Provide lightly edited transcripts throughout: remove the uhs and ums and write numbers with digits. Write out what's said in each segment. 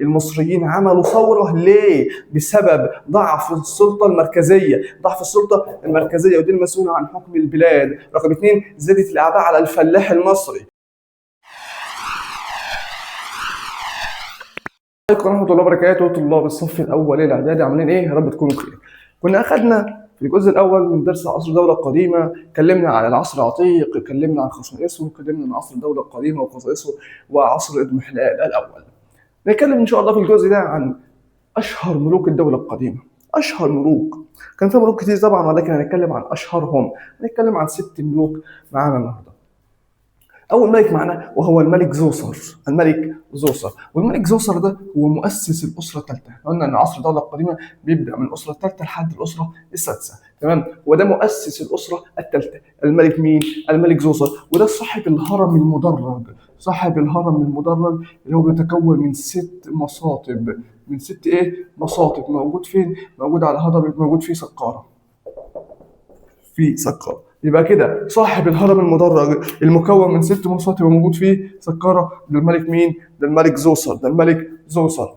المصريين عملوا ثورة ليه؟ بسبب ضعف السلطة المركزية، ضعف السلطة المركزية ودي المسؤولة عن حكم البلاد. رقم 2 زادت الأعباء على الفلاح المصري. عليكم ورحمة الله وبركاته. طلاب الصف الأول الإعدادي عاملين إيه؟ يا رب تكونوا بخير. كنا أخدنا في الجزء الأول من درس عصر الدولة القديمة، اتكلمنا عن العصر العتيق، اتكلمنا عن خصائصه، اتكلمنا عن عصر الدولة القديمة وخصائصه وعصر الاضمحلال الأول. نتكلم إن شاء الله في الجزء ده عن أشهر ملوك الدولة القديمة. أشهر ملوك، كان في ملوك كتير طبعا ولكن هنتكلم عن أشهرهم. هنتكلم عن 6 ملوك معانا النهارده. أول ملك معنا وهو الملك زوسر. الملك زوسر، والملك زوسر ده هو مؤسس الأسرة الثالثة. قلنا إن عصر الدولة القديمة بيبدأ من الأسرة الثالثة لحد الأسرة السادسة، تمام؟ وده مؤسس الأسرة الثالثة. الملك مين؟ الملك زوسر، وده صاحب الهرم المدرج. صاحب الهرم المدرج اللي هو بيتكون من 6 مصاطب، من 6 إيه؟ مصاطب. موجود فين؟ موجود على هضبة، موجود في سقارة. في سقارة. يبقى كده صاحب الهرم المدرج المكون من 6 مصاطب وموجود فيه سقارة، ده الملك مين؟ ده الملك زوسر. ده الملك زوسر.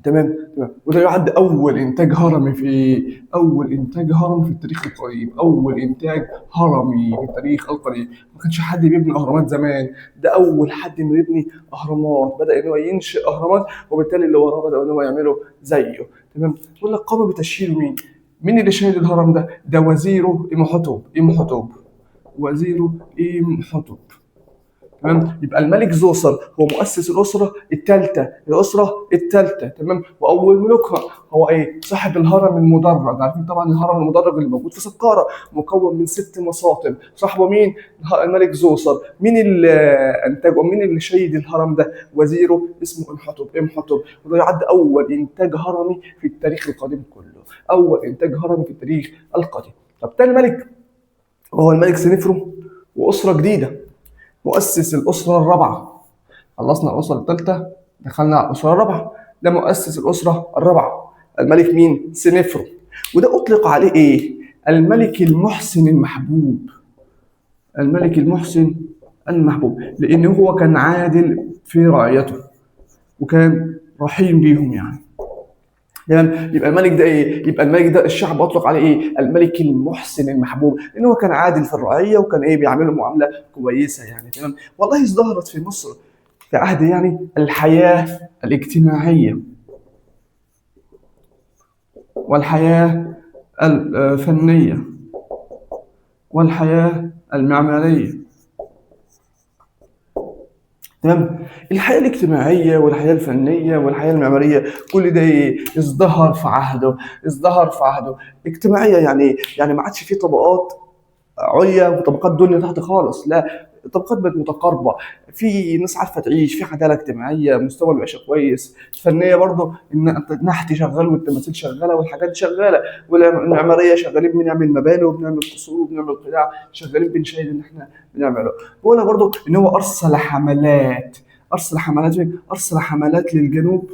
تمام. وده يعد أول إنتاج هرمي أول إنتاج هرمي في التاريخ القريب. أول إنتاج هرمي في التاريخ القريب. ما كانش حد بيبني أهرامات زمان، ده أول حد إنه يبني أهرامات، بدأ إنه ينشئ أهرامات، وبالتالي اللي وراه بدأوا إنه يعملوا زيه. تمام. يقول لك قام بتشييد مين؟ مين اللي شايل الهرم ده؟ ده وزيره إمحتوب. وزيره إمحتوب. تمام. يبقى الملك زوسر هو مؤسس الأسرة الثالثة. تمام. وأول ملوكها هو إيه؟ صاحب الهرم المدرج. عارفين طبعا الهرم المدرج اللي موجود في سقارة مكون من 6 مصاطب. صاحبه مين؟ الملك زوسر. مين اللي أنتجه؟ مين اللي شيد الهرم ده؟ وزيره اسمه إمحتوب. وده يعد أول إنتاج هرمي في التاريخ القديم كله. أول إنتاج هرمي في التاريخ القديم. طب تاني ملك وهو الملك سنفرو، وأسرة جديدة، مؤسس الأسرة الرابعة. خلصنا الأسرة الثالثة، دخلنا على الأسرة الرابعة. ده مؤسس الأسرة الرابعة، الملك مين؟ سنفرو. وده أطلق عليه إيه؟ الملك المحسن المحبوب. الملك المحسن المحبوب، لأنه هو كان عادل في رعيته وكان رحيم بيهم يعني. تمام. يبقى الملك ده ايه؟ يبقى الملك ده الشعب اطلق عليه ايه؟ الملك المحسن المحبوب، لان هو كان عادل في الرعيه وكان ايه؟ بيعملوا معامله كويسه يعني. تمام. والله ازدهرت في مصر في عهد يعني الحياه الاجتماعيه والحياه الفنيه والحياه المعماريه. تمام. الحياه الاجتماعيه والحياه الفنيه والحياه المعماريه كل ده ازدهر في عهده. اجتماعيه يعني يعني ما عادش فيه طبقات عليا وطبقات دنيا تحت خالص، لا، الطبقات بقت متقاربه، في ناس عارفه تعيش، في عداله اجتماعيه، مستوى المعيشه كويس، فنيه برضه، ان النحت شغال والتماثيل شغاله والحاجات شغاله، والمعماريه شغالين بنعمل مباني وبنعمل قصور وبنعمل قلاع، شغالين بنشاهد ان احنا بنعمله. بقول برضه ان هو ارسل حملات للجنوب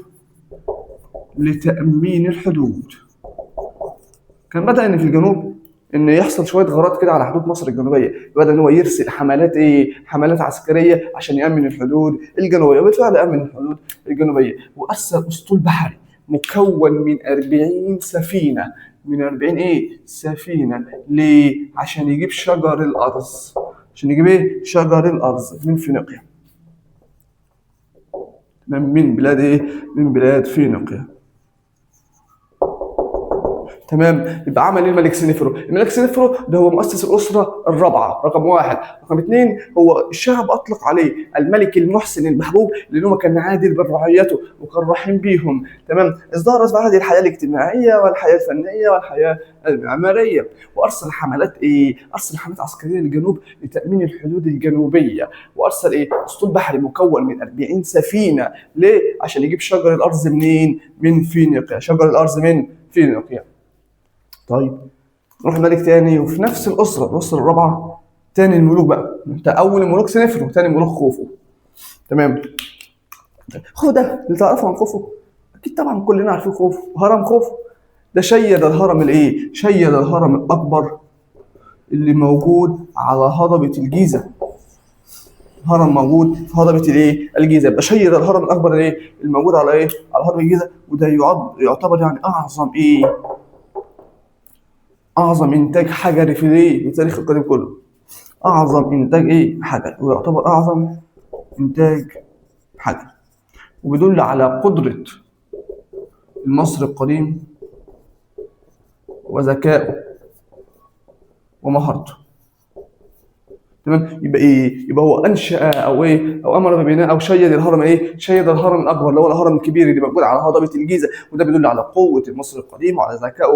لتامين الحدود. كان بدأ ان في الجنوب ان يحصل شويه غارات كده على حدود مصر الجنوبيه، بدا ان هو يرسل حملات حملات عسكريه عشان يامن الحدود الجنوبيه، وبالفعل امن الحدود الجنوبيه، وارسل اسطول بحري مكون من 40 سفينه. من 40 سفينه. ليه؟ عشان يجيب شجر الارز. عشان يجيب شجر الارز من فينيقيا. من بلاد من بلاد فينيقيا. تمام. يبقى عمل ايه الملك سنفرو؟ الملك سنفرو ده هو مؤسس الاسره الرابعه، رقم 1. رقم 2 هو الشعب اطلق عليه الملك المحسن المحبوب، لانه كان عادل برعيته وكان رحيم بيهم. تمام. ازدهرت في هذه الحياه الاجتماعيه والحياه الفنيه والحياه المعماريه، وارسل حملات ارسل حملات عسكريه للجنوب لتامين الحدود الجنوبيه، وارسل اسطول بحري مكون من 40 سفينه. ليه؟ عشان يجيب شجر الارز منين؟ من فينيقيا. شجر الارز من فينيقيا. طيب نروح ملك تاني وفي نفس الأسرة الرابعة. تاني الملوك بقى، انت أول الملوك سنفرو وتاني الملوك خوفو. تمام. خوفو ده اللي تعرفه عن خوفو؟ أكيد طبعا كلنا عارفين خوفو. هرم خوفو ده شيد الهرم شيد الهرم الأكبر اللي موجود على هضبة الجيزة. هرم موجود في هضبه الايه الجيزه، يبقى شيد الهرم الاكبر الايه الموجود على ايه على هضبه الجيزه، وده يعتبر يعني اعظم ايه اعظم انتاج حجري في الايه في التاريخ القديم كله، اعظم انتاج ايه حجري، ويعتبر اعظم انتاج حجري، وبيدل على قدره المصري القديم وذكائه ومهارته. تمام، يبقى ايه يبقى هو انشا او ايه او امر ببناء او شيد الهرم ايه شيد الهرم الاكبر اللي هو الهرم الكبير اللي موجود على هضبه الجيزه، وده بيدل على قوه المصري القديم وعلى ذكائه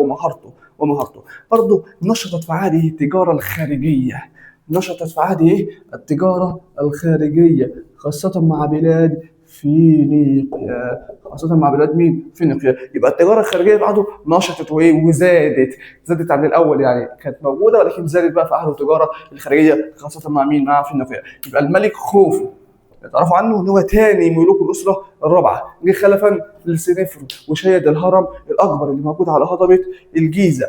ومهارته. برضه نشطت في عهده التجاره الخارجيه، نشطت في عهده ايه التجاره الخارجيه، خاصه مع بلاد فينيقيا، خاصة مع بلاد مين؟ فينيقيا. يبقى التجارة الخارجية بعده نشطت وإيه زادت عن الأول، يعني كانت موجودة ولكن زادت بقى في عهد التجارة الخارجية خاصة مع مين؟ مع فينيقيا. يبقى الملك خوفو تعرفوا عنه ان هو تاني ملوك الاسره الرابعه، جه خلفا لسنفرو وشيد الهرم الاكبر اللي موجود على هضبه الجيزه.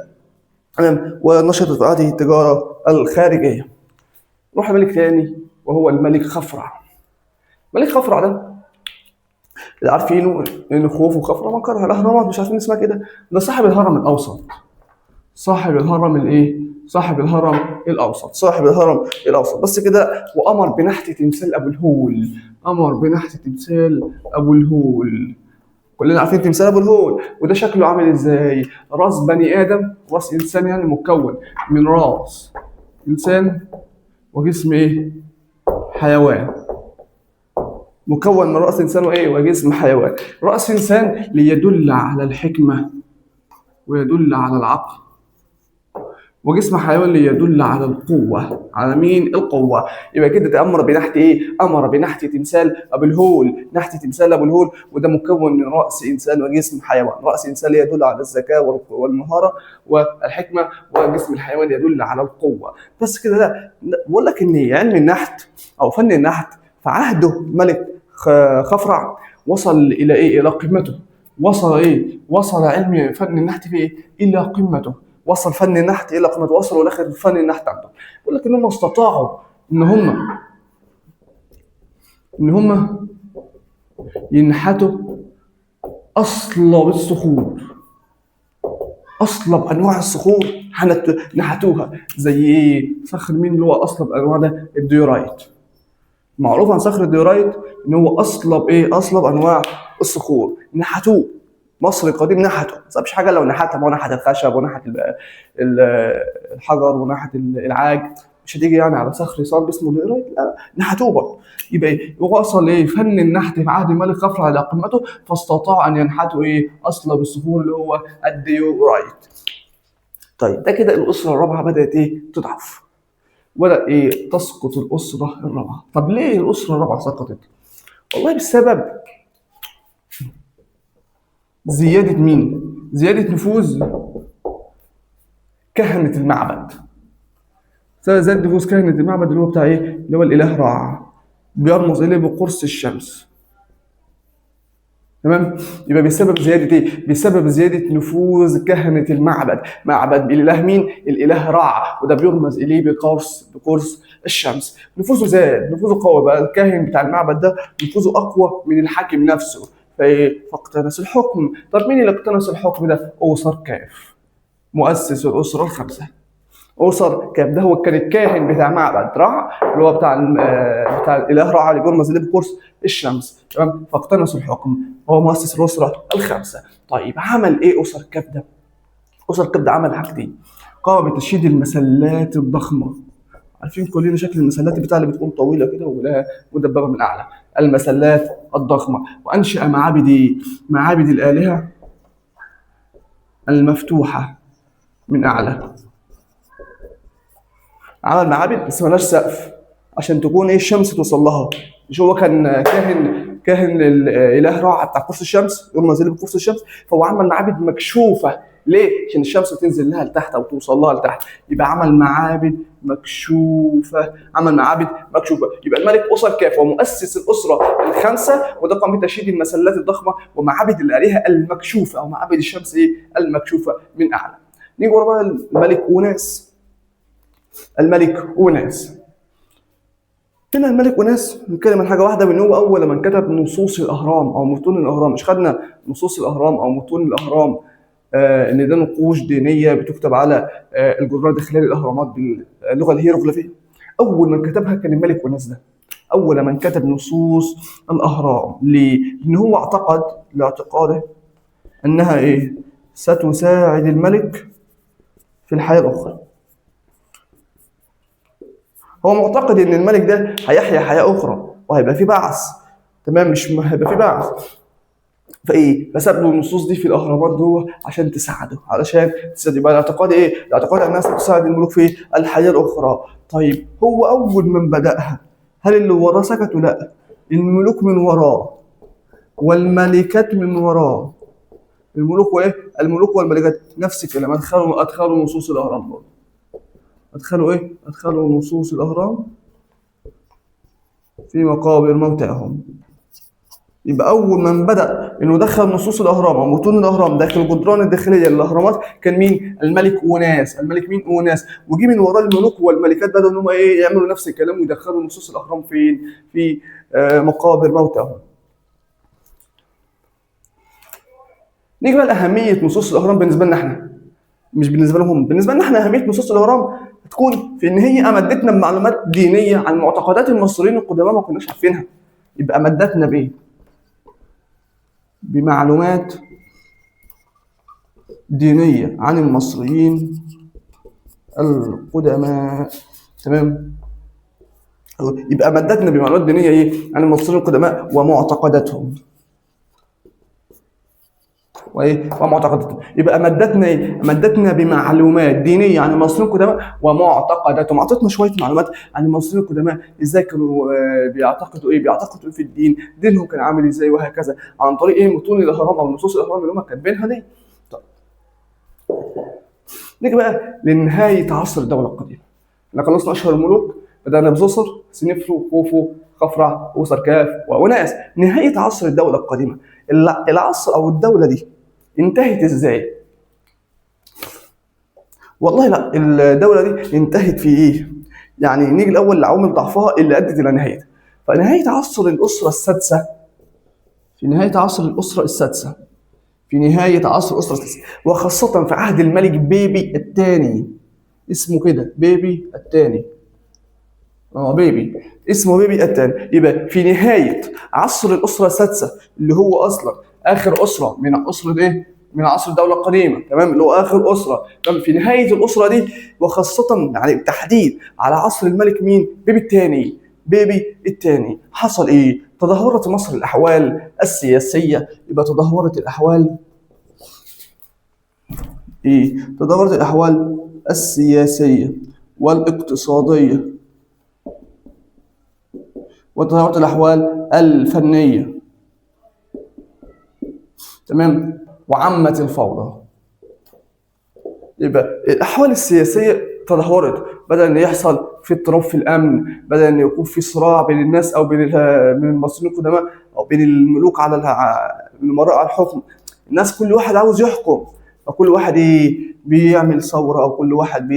تمام، ونشطت في عهده التجاره الخارجيه. نروح لملك تاني وهو الملك خفرع. ملك خفرع ده اللي عارفينه ان خوف وخفرع منقرها الاهرامات، مش عارفين اسمها كده، ده صاحب الهرم الاوسط، صاحب الهرم الايه صاحب الهرم الاوسط، صاحب الهرم الاوسط. بس كده، وامر بنحت تمثال ابو الهول، امر بنحت تمثال ابو الهول. كلنا عارفين تمثال ابو الهول، وده شكله عامل ازاي؟ راس بني ادم، راس انسان يعني مكون من راس انسان وجسم ايه حيوان، مكون من رأس إنسان وإيه وجسم حيوان. رأس إنسان ليدل على الحكمة ويدل على العقل، وجسم حيوان ليدل على القوة. على مين؟ القوة. يبقى كده تأمر بنحت إيه؟ أمر بنحت تمثال أبو الهول، نحت تمثال أبو الهول، وده مكون من رأس إنسان وجسم حيوان. رأس إنسان يدل على الذكاء والمهارة والحكمة، وجسم الحيوان يدل على القوة. بس كده لا، بقول لك إن علم النحت أو فن النحت في عهده ملك خفرع وصل إلى إيه؟ إلى قمته. وصل علم فن النحت في إيه؟ إلى قمته. وصل فن النحت الى قمته، وصلوا لاخر فن النحت عندهم. بيقول لك ان هم استطاعوا ان هم ينحتوا اصلب الصخور، اصلب انواع الصخور نحتوها. زي ايه؟ صخر مين اللي هو اصلب انواع ده؟ الديورايت. معروف عن صخر الديورايت ان هو اصلب انواع الصخور، نحتوه. مصر القديم نحته، ما سابش حاجه لو نحتها، ما هو نحت الخشب ونحت الحجر ونحت العاج، مش هتيجي يعني على صخر صلب اسمه ديورايت، لا نحتوه برضه. يبقى وصل فن النحت في عهد الملك خفرع الى قمته، فاستطاعوا ان ينحتوا اصلب الصخور اللي هو الديورايت. طيب ده كده الاسره الرابعه بدات تضعف، وبدأ تسقط الأسرة الرابعة. طب ليه الأسرة الرابعة سقطت؟ والله بسبب زيادة مين؟ زيادة نفوذ كهنة المعبد. زيادة نفوذ كهنة المعبد اللي هو بتاع اللي هو الإله رع، بيرمز إليه بقرص الشمس. تمام؟ يبقى بسبب زيادة نفوذ كهنة المعبد، معبد الإله مين؟ الإله رع، وده بيرمز إليه بقرص الشمس. نفوذه زاد، نفوذه قوي، بقى الكاهن بتاع المعبد ده نفوذه أقوى من الحاكم نفسه، فاقتنص الحكم. طب مين اللي اقتنص الحكم ده؟ أوصر كاف، مؤسس الأسرة الخمسة. أوصر كاف ده هو كان الكاهن بتاع معبد رع، اللي هو بتاع الإله رع اللي بيرمز إليه بقرص الشمس. تمام، فاقتنص الحكم، هو مؤسس الأسرة الخمسة. طيب عمل إيه أوصر كاف ده؟ أوصر كاف ده عمل حاجتين: قام بتشييد المسلات الضخمة. عارفين كلنا شكل المسلات اللي بتكون طويلة كده ولها مدببة من أعلى، المسلات الضخمة. وأنشأ معابد الآلهة المفتوحة من أعلى. عمل معابد بس مالهاش سقف عشان تكون الشمس توصل لها. مش هو كان كاهن الاله رع بتاع قرص الشمس، يوم ما نزل بقرص الشمس، فهو عمل معابد مكشوفه. ليه؟ عشان الشمس تنزل لها لتحت او توصل لها لتحت. يبقى عمل معابد مكشوفه. يبقى الملك أوصر كاف هو مؤسس الاسره الخمسه، وده قام بتشييد المسلات الضخمه ومعابد الالهه المكشوفه او معابد الشمس المكشوفه من اعلى. نيجي ورا بقى الملك أوناس. هنا الملك وناس نتكلم عن حاجه واحده، بان هو اول من كتب نصوص الاهرام او متون الاهرام. مش خدنا نصوص الاهرام او متون الاهرام ان ده نقوش دينيه بتكتب على الجدران الداخليه للاهرامات باللغه الهيروغليفيه. اول من كتبها كان الملك وناس ده، اول من كتب نصوص الاهرام. ليه؟ لان هو اعتقد لاعتقاده انها ايه؟ ستساعد الملك في الحياه الاخرى. هو معتقد ان الملك ده هيحيا حياه اخرى وهيبقى في بعث. تمام، مش هيبقى في بعث. فايه؟ فساب له النصوص دي في الاهرامات جوه عشان تساعده، علشان تساعد. يبقى الاعتقاد ايه؟ الاعتقاد الناس تساعد الملوك في الحياه الاخرى. طيب هو اول من بداها، هل اللي وراه سكتوا؟ لا، الملوك من وراه والملكات من وراه. الملوك وايه؟ الملوك والملكات نفس الكلام. ادخلوا نصوص الاهرام برضه. ادخلوا ايه؟ ادخلوا نصوص الاهرام في مقابر موتاهم. يبقى اول من بدا انه دخل نصوص الاهرام او متون الاهرام داخل الجدران الداخليه للاهرامات كان مين؟ الملك وناس. الملك مين؟ وناس. وجي من وراء الملوك والملكات بداوا ان هم ايه؟ يعملوا نفس الكلام ويدخلوا نصوص الاهرام فين؟ في مقابر موتاهم. نيجي بقى لاهميه نصوص الاهرام بالنسبه لنا احنا، مش بالنسبه لهم. بالنسبه لنا احنا اهميه نصوص الاهرام تكون في ان هي امدتنا بمعلومات دينيه عن معتقدات المصريين القدماء ما كناش عارفينها. يبقى امدتنا بايه؟ بمعلومات دينيه عن المصريين القدماء. تمام. يبقى مدتنا بمعلومات دينيه ايه؟ عن المصريين القدماء ومعتقداتهم. وايه؟ ومعتقداتهم. يبقى مدتنا ايه؟ مدتنا بمعلومات دينيه عن المصريين القدماء ومعتقداتهم. اعطتنا شويه معلومات عن المصريين القدماء، ازاي كانوا بيعتقدوا ايه؟ بيعتقدوا ايه في الدين؟ دينهم كان عامل ازاي؟ وهكذا، عن طريق ايه؟ متون الاهرام او نصوص الاهرام اللي هم كاتبينها دي. طيب نيجي بقى لنهايه عصر الدوله القديمه. احنا خلصنا اشهر الملوك، بدانا بزوسر، سنفرو، خوفو، خفرع، وسركاف، وناس. نهايه عصر الدوله القديمه، العصر او الدوله دي انتهت ازاي؟ والله لا، الدوله دي انتهت في ايه؟ يعني نيجي الاول لعوامل ضعفها اللي ادت الى نهايتها. فنهايه عصر الاسره السادسه، في نهايه عصر الاسره السادسه، في نهايه عصر الاسره السادسه، وخاصه في عهد الملك بيبي الثاني. اسمه كده بيبي الثاني. بيبي، اسمه بيبي الثاني. يبقى في نهايه عصر الاسره السادسه اللي هو اصلا اخر اسره من اسره ايه؟ من عصر الدوله القديمه. تمام، اللي هو اخر اسره. تمام، في نهايه الاسره دي وخاصه يعني بالتحديد على عصر الملك مين؟ بيبي الثاني. بيبي الثاني حصل ايه؟ تدهورت مصر الاحوال السياسيه. يبقى تدهورت الاحوال ايه؟ تدهورت الاحوال السياسيه والاقتصاديه وتدهورت الأحوال الفنية. تمام، وعمت الفوضى. يبقى الأحوال السياسية تدهورت، بدأ أن يحصل في اضطراب في الأمن، بدأ أن يكون في صراع بين الناس أو بين المصريين القدماء أو بين الملوك على المراء على الحكم. الناس كل واحد عاوز يحكم، فكل واحد بيعمل ثورة، أو كل واحد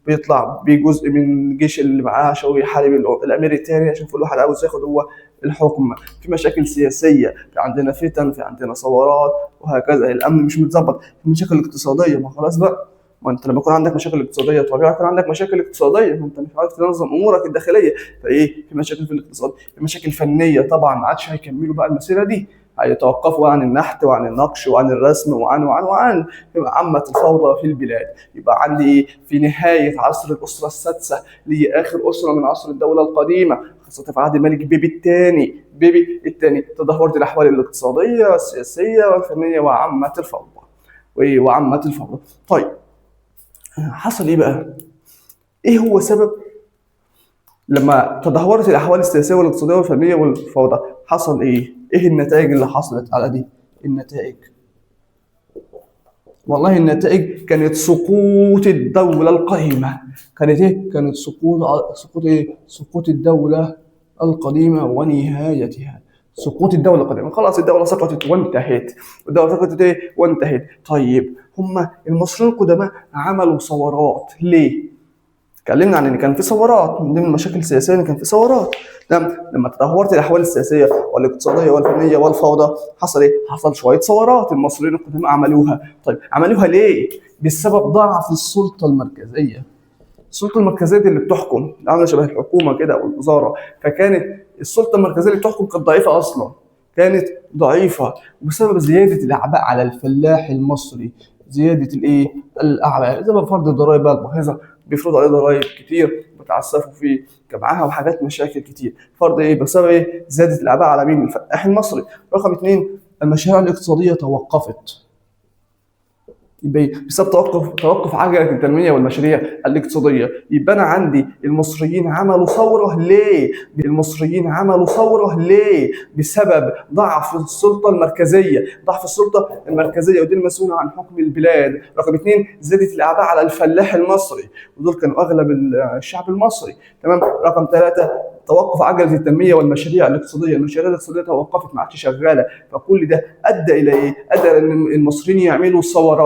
بيطلع بجزء من الجيش اللي معاه عشان يحارب الامير الثاني، عشان كل واحد عاوز ياخد هو الحكم. في مشاكل سياسيه، في عندنا فتن، في عندنا ثورات، وهكذا. الامن مش متظبط، في مشاكل اقتصاديه. ما خلاص بقى، ما انت لما يكون عندك مشاكل اقتصاديه طبيعي يكون عندك مشاكل اقتصاديه، ما انت مش عارف تنظم امورك الداخليه. فايه؟ في مشاكل في الاقتصاد، في مشاكل فنيه. طبعا ما عادش هيكملوا بقى المسيره دي، هيتوقفوا عن النحت وعن النقش وعن الرسم وعن يبقى عمت الفوضى في البلاد. يبقى عندي ايه؟ في نهايه عصر الاسره السادسه، اللي هي اخر اسره من عصر الدوله القديمه، خاصه في عهد الملك بيبي الثاني. بيبي الثاني تدهورت الاحوال الاقتصاديه والسياسيه والفنيه وعمت الفوضى. وعمت الفوضى. طيب حصل ايه بقى؟ ايه هو سبب لما تدهورت الاحوال السياسيه والاقتصاديه والفنيه والفوضى؟ حصل ايه؟ ايه النتائج اللي حصلت على دي؟ النتائج، والله النتائج كانت سقوط الدوله القديمه. كانت ايه؟ كانت سقوط ايه؟ سقوط الدوله القديمه ونهايتها. سقوط الدوله القديمه، خلاص الدوله سقطت وانتهت. الدوله سقطت ايه؟ وانتهت. طيب هم المصريين القدماء عملوا ثورات ليه؟ اتكلمنا عن ان كان في ثورات، من ضمن المشاكل السياسيه ان كان في ثورات. تمام. لما تدهورت الاحوال السياسيه والاقتصاديه والفنيه والفوضى حصل ايه؟ حصل شويه ثورات المصريين القدماء عملوها. طيب عملوها ليه؟ بسبب ضعف السلطه المركزيه. السلطه المركزيه دي اللي بتحكم، عامله شبه الحكومه كده او الوزاره، فكانت السلطه المركزيه اللي بتحكم كانت ضعيفه اصلا، كانت ضعيفه بسبب زياده الاعباء على الفلاح المصري. زياده الايه؟ الاعباء، زي فرض الضرائب بقى الباهظه، بيفرضوا عليه ضرائب كتير بتعسفوا فيه جمعها وحاجات مشاكل كتير. فرض ايه؟ بسبب ايه؟ زياده الاعباء على مين؟ الفلاح المصري. رقم اثنين، المشاريع الاقتصاديه توقفت. يبقى بسبب توقف عجله التنميه والمشاريع الاقتصاديه. يبقى انا عندي المصريين عملوا ثوره ليه؟ المصريين عملوا ثوره ليه؟ بسبب ضعف السلطه المركزيه، ضعف السلطه المركزيه ودي المسؤوله عن حكم البلاد. رقم اثنين، زادت الاعباء على الفلاح المصري، ودول كانوا اغلب الشعب المصري. تمام. رقم ثلاثه، توقف عجله التنميه والمشاريع الاقتصاديه، المشاريع الاقتصاديه توقفت ما عادش شغاله، فكل ده ادى الى ايه؟ ادى ان المصريين يعملوا ثورات.